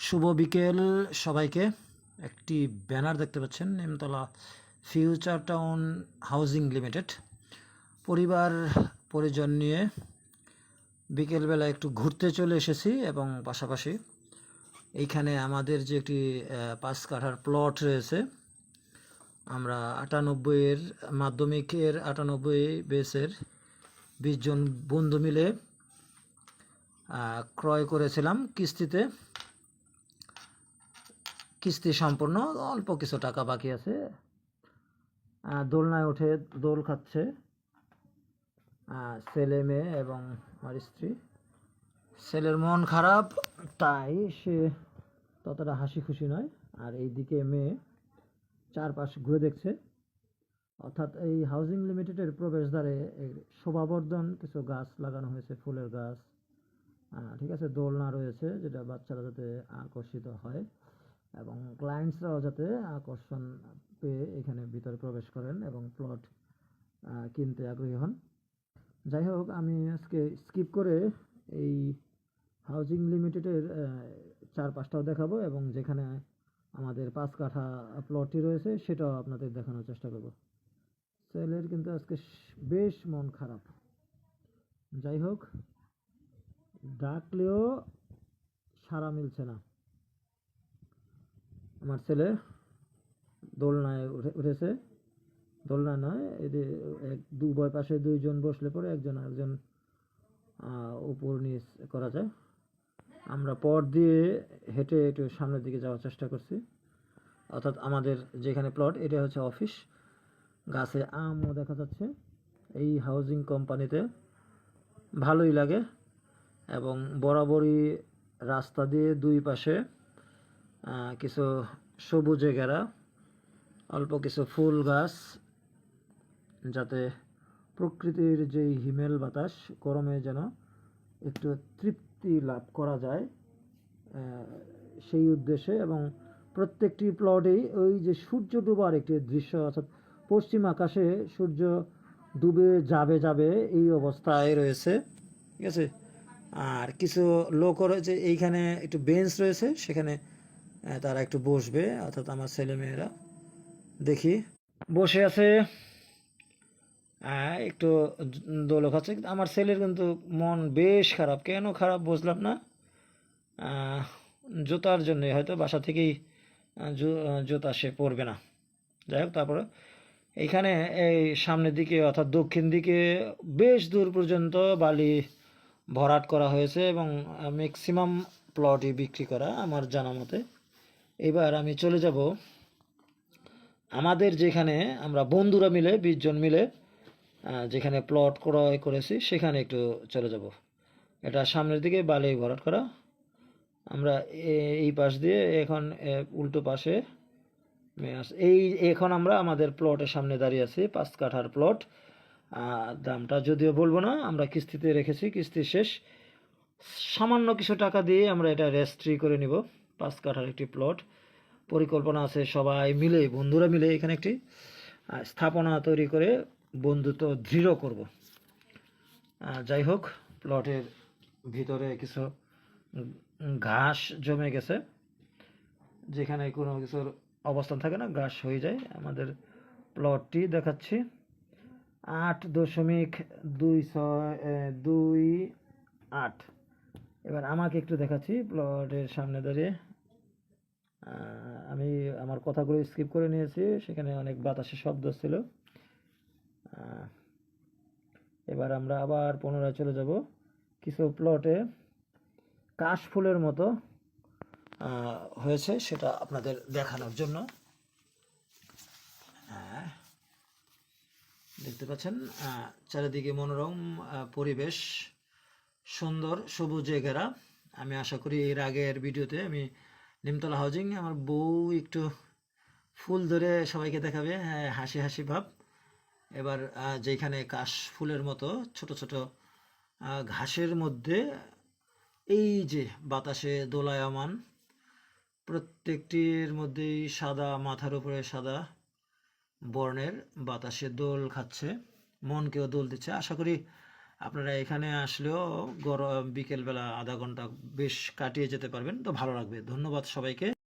শুভ বিকেল সবাইকে। একটি ব্যানার দেখতে পাচ্ছেন, Nimtala future town housing limited. পরিবার পরিজন নিয়ে বিকেলবেলা একটু ঘুরতে চলে এসেছি এবং পাশাপাশি এইখানে আমাদের যে একটি 5 কাঠার প্লট রয়েছে, আমরা 98-এর মাধ্যমিকের 98 বেসের 20 জন বন্ধু মিলে ক্রয় করেছিলাম কিস্তিতে। কিস্তি সম্পূর্ণ, অল্প কিছু টাকা বাকি আছে। দোলনায় উঠে দোল খাচ্ছে ছেলে মেয়ে এবং আমার স্ত্রী। ছেলের মন খারাপ, তাই সে ততটা হাসি খুশি নয়। আর এইদিকে মেয়ে চারপাশ ঘুরে দেখছে। অর্থাৎ এই হাউজিং লিমিটেডের প্রবেশদ্বারে শোভাবর্ধন কিছু গাছ লাগানো হয়েছে, ফুলের গাছ। ঠিক আছে, দোলনা রয়েছে যেটা বাচ্চারা যাতে আকর্ষিত হয় এবং ক্লায়েন্টসরাও যাতে আকর্ষণ পেয়ে এখানে ভিতরে প্রবেশ করেন এবং প্লট কিনতে আগ্রহী হন। যাই হোক, আমি আজকে স্কিপ করে এই হাউজিং লিমিটেডের চারপাশটাও দেখাবো এবং যেখানে আমাদের 5 কাঠা প্লটটি রয়েছে সেটাও আপনাদের দেখানোর চেষ্টা করব। ছেলের কিন্তু আজকে বেশ মন খারাপ। যাই হোক, ডাকলেও সাড়া মিলছে না। আমার ছেলে দোলনায় উঠেছে। দোলনা নয়, এদের দুই পাশে দুইজন বসলে পরে একজন আরেকজন উপর নিচ করা যায়। আমরা পথ দিয়ে হেঁটে একটু সামনের দিকে যাওয়ার চেষ্টা করছি। অর্থাৎ আমাদের যেখানে প্লট, এটা হচ্ছে অফিস। গাছে আমও দেখা যাচ্ছে। এই হাউজিং কোম্পানিতে ভালোই লাগে এবং বরাবরই রাস্তা দিয়ে দুই পাশে কিছু সবুজে ঘেরা অল্প কিছু ফুল গাছ, যাতে প্রকৃতির যেই হিমেল বাতাস গরমে যেন একটু তৃপ্তি লাভ করা যায় সেই উদ্দেশ্যে। এবং প্রত্যেকটি প্লটেই ওই যে সূর্য ডুবার একটি দৃশ্য, অর্থাৎ পশ্চিম আকাশে সূর্য ডুবে যাবে যাবে এই অবস্থায় রয়েছে। ঠিক আছে, আর কিছু লোকও রয়েছে এইখানে, একটু বেঞ্চ রয়েছে, সেখানে তারা একটু বসবে। অর্থাৎ আমার ছেলে মেয়েরা দেখি বসে আছে, একটু দোল খাচ্ছে। আমার ছেলের কিন্তু মন বেশ খারাপ। কেন খারাপ বুঝলাম না। জুতার জন্য হয়তো বাসা থেকেই জুতা সে পরবে না। যাই হোক, তারপরে এইখানে এই সামনের দিকে অর্থাৎ দক্ষিণ দিকে বেশ দূর পর্যন্ত বালি ভরাট করা হয়েছে এবং ম্যাক্সিমাম প্লটই বিক্রি করা আমার জানা মতে। এবার আমি চলে যাব আমাদের যেখানে আমরা বন্ধুরা মিলে 20 জন মিলে যেখানে প্লট ক্রয় করেছি সেখানে একটু চলে যাব। এটা সামনের দিকে বালি ভরাট করা। আমরা এই পাশ দিয়ে এখন উল্টো পাশে এই এখন আমরা আমাদের প্লটের সামনে দাঁড়িয়ে আছি। 5 কাঠার প্লট। দামটা যদিও বলবো না, আমরা কিস্তিতে রেখেছি, কিস্তি শেষ। সামান্য কিছু টাকা দিয়ে আমরা এটা রেজিস্ট্রি করে নিব। 5 কাঠার একটি প্লট। পরিকল্পনা আছে সবাই মিলে, বন্ধুরা মিলে এখানে একটি স্থাপনা তৈরি করে বন্ধুত্ব দৃঢ় করব। যাই হোক, প্লটের ভিতরে কিছু ঘাস জমে গেছে, যেখানে কোনো কিছুর অবস্থান থাকে না, ঘাস হয়ে যায়। আমাদের প্লটটি দেখাচ্ছি 8.2628। এবার আমাকে একটু দেখাচ্ছি প্লটের সামনে দাঁড়িয়ে। আমি আমার কথাগুলো স্কিপ করে নিয়েছি, সেখানে অনেক বাতাসের শব্দ ছিল। এবার আমরা আবার পুনরায় চলে যাব কিছু প্লটে কাশফুলের মতো হয়েছে, সেটা আপনাদের দেখানোর জন্য। দেখতে পাচ্ছেন চারিদিকে মনোরম পরিবেশ, সুন্দর সবুজে ঘেরা। আমি আশা করি এর আগের ভিডিওতে আমি নিমতলা হাউজিং, আমার বউ একটু ফুল ধরে সবাইকে দেখাবে, হাসি হাসি ভাব। এবার যেখানে কাশ ফুলের মতো ছোট ছোট ঘাসের মধ্যে এই যে বাতাসে দোলায়মান, প্রত্যেকটির মধ্যেই সাদা, মাথার উপরে সাদা বর্ণের বাতাসে দোল খাচ্ছে, মনকেও দোল দিচ্ছে। আশা করি আপনারা এখানে আসলেও গরম বিকেলবেলা আধা ঘন্টা বেশ কাটিয়ে যেতে পারবেন, তো ভালো লাগবে। ধন্যবাদ সবাইকে।